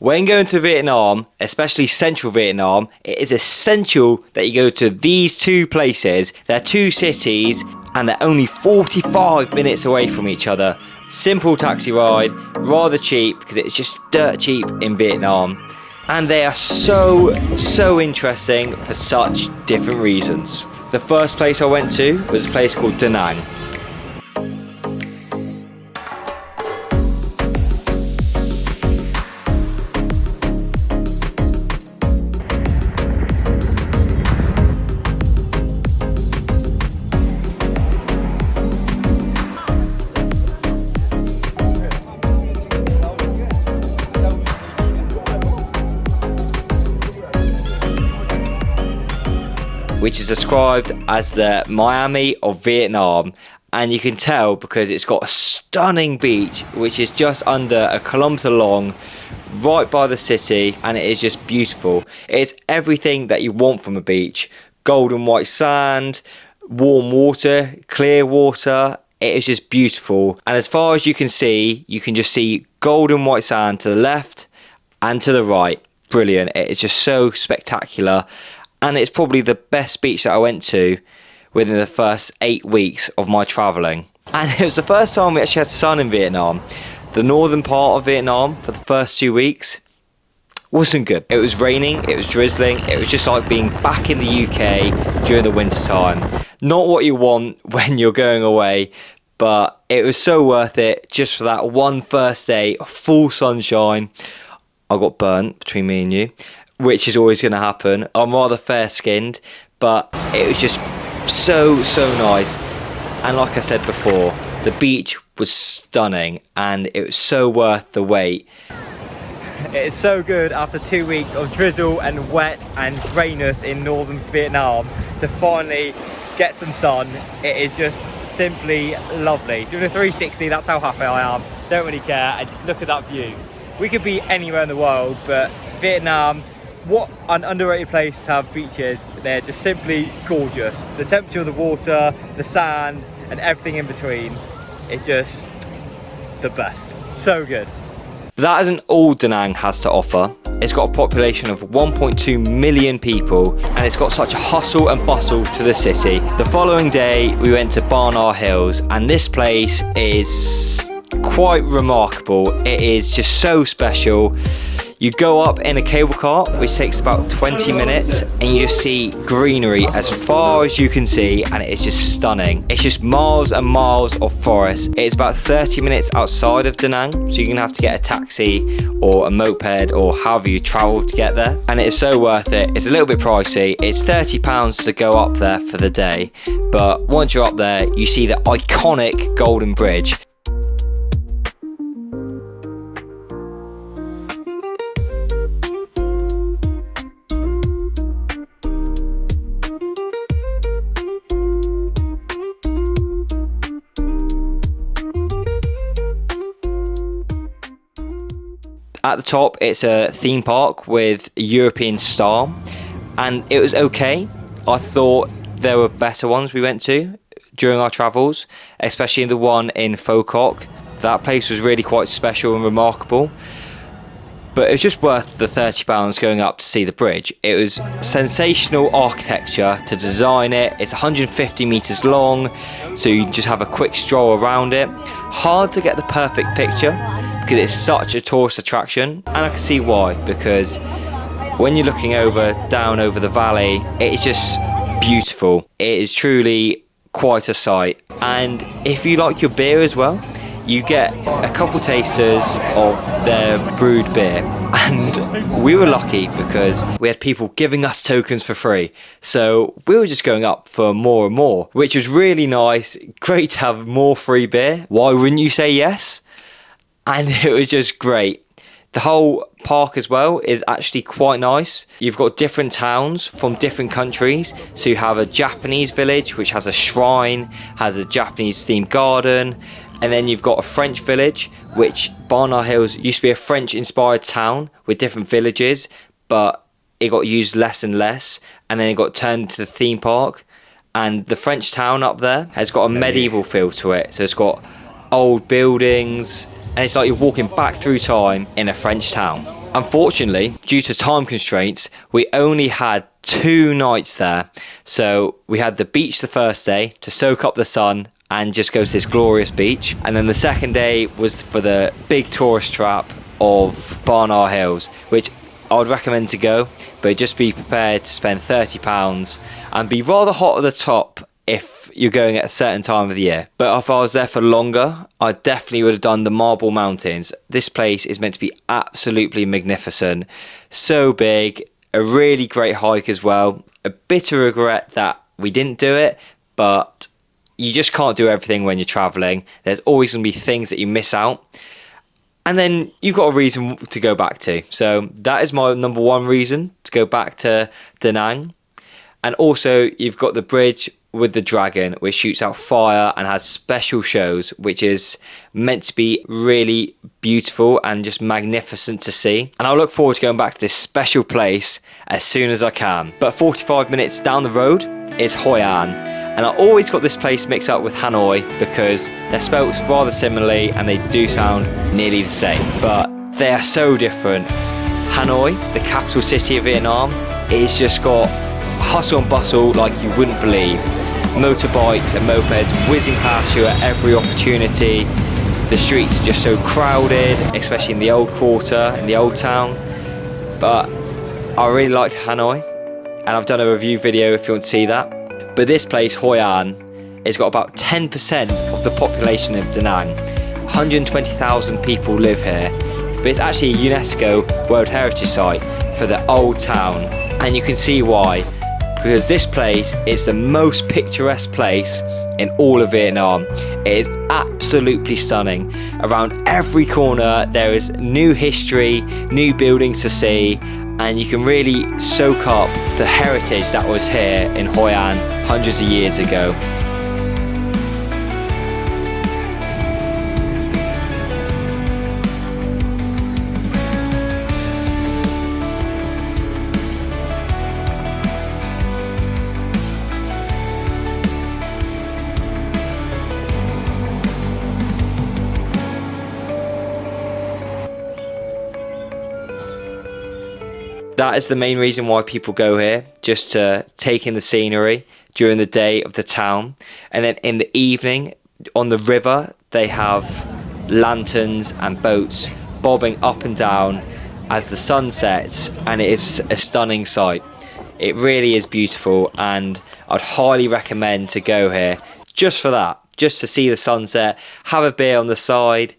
When going to Vietnam, especially central Vietnam, it is essential that you go to these two places. They're two cities and they're only 45 minutes away from each other. Simple taxi ride, rather cheap because it's just dirt cheap in Vietnam. And they are so interesting for such different reasons. The first place I went to was a place called Da Nang. Which is described as the Miami of Vietnam, and you can tell because it's got a stunning beach which is just under a kilometre long, right by the city, and it is just beautiful. It's everything that you want from a beach: golden white sand, warm water, clear water. It is just beautiful, and as far as you can just see golden white sand to the left and to the right. Brilliant. It is just so spectacular. And it's probably the best beach that I went to within the first 8 weeks of my travelling. And it was the first time we actually had sun in Vietnam. The northern part of Vietnam for the first 2 weeks wasn't good. It was raining, it was drizzling, it was just like being back in the UK during the winter time. Not what you want when you're going away, but it was so worth it just for that one first day of full sunshine. I got burnt between me and you, which is always going to happen. I'm rather fair-skinned, but it was just so nice. And like I said before, the beach was stunning and it was so worth the wait. It is so good after 2 weeks of drizzle and wet and grayness in northern Vietnam to finally get some sun. It is just simply lovely. Doing a 360, that's how happy I am. Don't really care, and just look at that view. We could be anywhere in the world, but Vietnam, what an underrated place to have beaches. They're just simply gorgeous. The temperature of the water, the sand, and everything in between, it's just the best. So good. That isn't all Da Nang has to offer. It's got a population of 1.2 million people, and it's got such a hustle and bustle to the city. The following day we went to Ba Na Hills, and this place is quite remarkable. It is just so special. You go up in a cable car, which takes about 20 minutes, and you just see greenery as far as you can see, and it's just stunning. It's just miles and miles of forest. It's about 30 minutes outside of Da Nang, so you're gonna have to get a taxi or a moped or however you travel to get there. And it's so worth it. It's a little bit pricey. It's £30 to go up there for the day, but once you're up there, you see the iconic Golden Bridge. At the top, it's a theme park with a European style, and it was okay. I thought there were better ones we went to during our travels, especially the one in Pho Quoc. That place was really quite special and remarkable, but it was just worth the £30 going up to see the bridge. It was sensational architecture to design it. It's 150 metres long, so you just have a quick stroll around it. Hard to get the perfect picture because it's such a tourist attraction, and I can see why, because when you're looking down over the valley, it is just beautiful. It is truly quite a sight. And if you like your beer as well, you get a couple tasters of their brewed beer, and we were lucky because we had people giving us tokens for free, so we were just going up for more and more, which was really nice. Great to have more free beer. Why wouldn't you say yes? And it was just great. The whole park as well is actually quite nice. You've got different towns from different countries. So you have a Japanese village which has a shrine, has a Japanese themed garden, and then you've got a French village, which Ba Na Hills used to be a French inspired town with different villages, but it got used less and less, and then it got turned into the theme park. And the French town up there has got a medieval feel to it. So it's got old buildings, and it's like you're walking back through time in a French town. Unfortunately, due to time constraints, we only had 2 nights there. So we had the beach the first day to soak up the sun and just go to this glorious beach. And then the second day was for the big tourist trap of Barnard Hills, which I would recommend to go, but just be prepared to spend £30 and be rather hot at the top if you're going at a certain time of the year. But if I was there for longer, I definitely would have done the Marble Mountains. This place is meant to be absolutely magnificent, so big, a really great hike as well. A bit of regret that we didn't do it, but you just can't do everything when you're traveling. There's always going to be things that you miss out, and then you've got a reason to go back to. So that is my number 1 reason to go back to Da Nang. And also you've got the bridge with the dragon, which shoots out fire and has special shows, which is meant to be really beautiful and just magnificent to see. And I look forward to going back to this special place as soon as I can. But 45 minutes down the road is Hoi An. And I always got this place mixed up with Hanoi because they're spelt rather similarly and they do sound nearly the same, but they are so different. Hanoi, the capital city of Vietnam, it's just got hustle and bustle like you wouldn't believe. Motorbikes and mopeds whizzing past you at every opportunity. The streets are just so crowded, especially in the old quarter, in the old town. But I really liked Hanoi, and I've done a review video if you want to see that. But this place, Hoi An, has got about 10% of the population of Da Nang. 120,000 people live here, but it's actually a UNESCO World Heritage Site for the old town, and you can see why. Because this place is the most picturesque place in all of Vietnam. It is absolutely stunning. Around every corner there is new history, new buildings to see, and you can really soak up the heritage that was here in Hoi An hundreds of years ago. That is the main reason why people go here, just to take in the scenery during the day of the town. And then in the evening on the river, they have lanterns and boats bobbing up and down as the sun sets, and it is a stunning sight. It really is beautiful, and I'd highly recommend to go here just for that, just to see the sunset, have a beer on the side,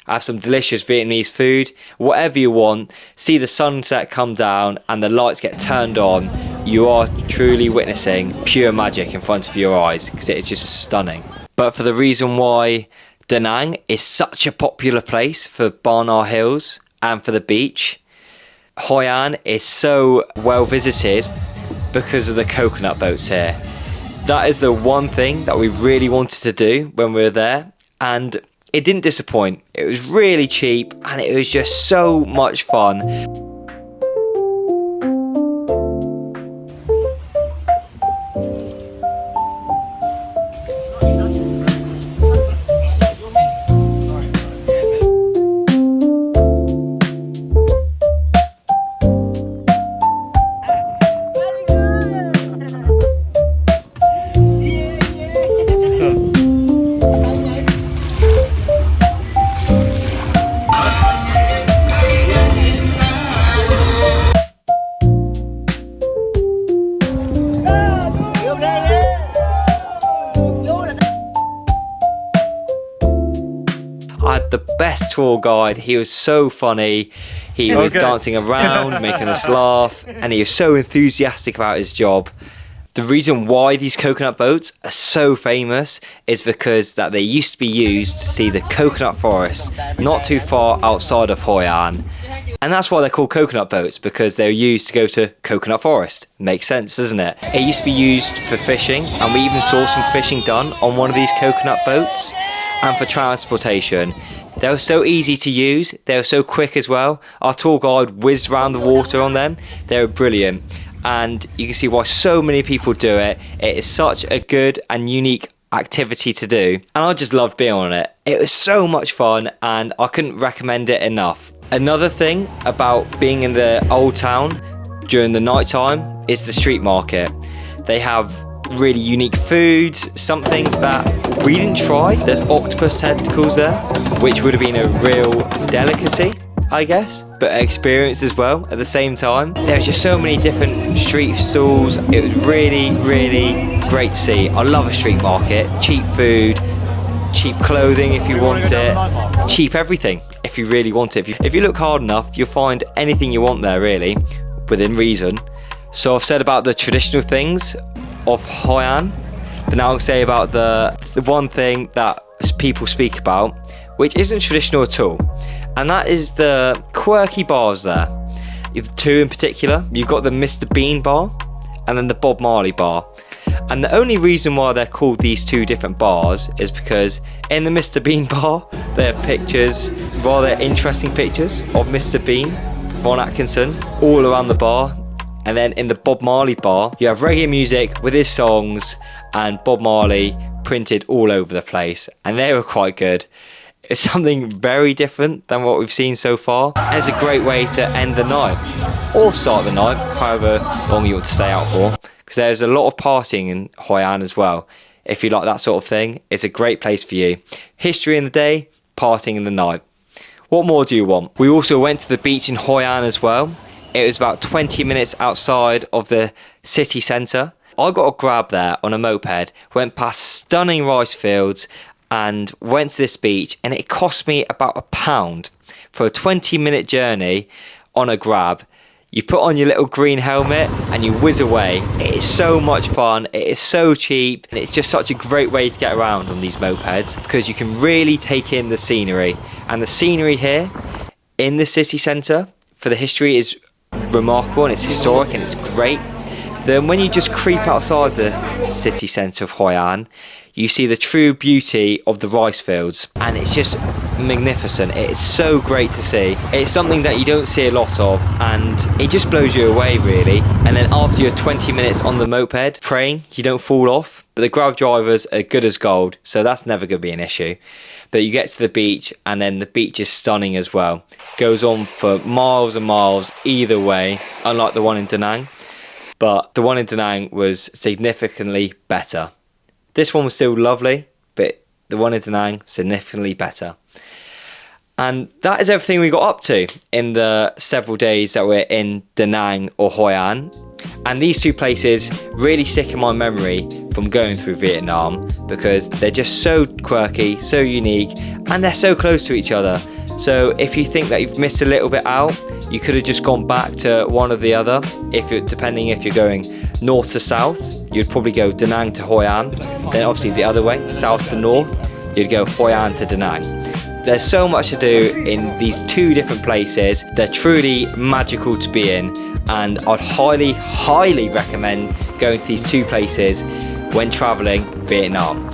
have some delicious Vietnamese food, whatever you want, see the sunset come down and the lights get turned on. You are truly witnessing pure magic in front of your eyes, because it is just stunning. But for the reason why Da Nang is such a popular place for Barnard Hills and for the beach, Hoi An is so well visited because of the coconut boats here. That is the one thing that we really wanted to do when we were there, and it didn't disappoint. It was really cheap and it was just so much fun. I had the best tour guide. He was so funny. He was dancing around, making us laugh, and he was so enthusiastic about his job. The reason why these coconut boats are so famous is because that they used to be used to see the coconut forest not too far outside of Hoi An. And that's why they're called coconut boats, because they're used to go to coconut forest. Makes sense, doesn't it? It used to be used for fishing, and we even saw some fishing done on one of these coconut boats. And for transportation, they were so easy to use, they were so quick as well. Our tour guide whizzed around the water on them. They were brilliant, and you can see why so many people do it. It is such a good and unique activity to do, and I just loved being on it. It was so much fun and I couldn't recommend it enough. Another thing about being in the old town during the night time is the street market. They have really unique foods, something that we didn't try. There's octopus tentacles there, which would have been a real delicacy, I guess, but an experience as well at the same time. There's just so many different street stalls. It was really, really great to see. I love a street market. Cheap food, cheap clothing if you want it, cheap everything if you really want it. If you look hard enough, you'll find anything you want there, really, within reason. So I've said about the traditional things of Hoi An, but now I'll say about the one thing that people speak about, which isn't traditional at all, and that is the quirky bars there. The two in particular. You've got the Mr. Bean bar and then the Bob Marley bar. And the only reason why they're called these two different bars is because in the Mr. Bean bar, there are pictures, rather interesting pictures of Mr. Bean, Ron Atkinson, all around the bar. And then in the Bob Marley bar, you have reggae music with his songs and Bob Marley printed all over the place. And they were quite good. It's something very different than what we've seen so far. And it's a great way to end the night or start the night, however long you want to stay out for. Because there's a lot of partying in Hoi An as well. If you like that sort of thing, it's a great place for you. History in the day, partying in the night. What more do you want? We also went to the beach in Hoi An as well. It was about 20 minutes outside of the city centre. I got a grab there on a moped, went past stunning rice fields and went to this beach, and it cost me about £1 for a 20-minute journey on a grab. You put on your little green helmet and you whiz away. It is so much fun, it is so cheap, and it's just such a great way to get around on these mopeds because you can really take in the scenery. And the scenery here in the city centre for the history is remarkable and it's historic and it's great. Then when you just creep outside the city centre of Hoi An, you see the true beauty of the rice fields, and it's just magnificent. It is so great to see. It's something that you don't see a lot of, and it just blows you away, really. And then after your 20 minutes on the moped, praying you don't fall off. But the grab drivers are good as gold, so that's never going to be an issue. But you get to the beach, and then the beach is stunning as well. Goes on for miles and miles either way, unlike the one in Da Nang. But the one in Da Nang was significantly better. This one was still lovely, but the one in Da Nang, significantly better. And that is everything we got up to in the several days that we're in Da Nang or Hoi An. And these two places really stick in my memory from going through Vietnam because they're just so quirky, so unique, and they're so close to each other. So if you think that you've missed a little bit out, you could have just gone back to one or the other. Depending if you're going north to south, you'd probably go Da Nang to Hoi An. Then obviously the other way, south to north, you'd go Hoi An to Da Nang. There's so much to do in these two different places. They're truly magical to be in, and I'd highly, highly recommend going to these two places when travelling Vietnam.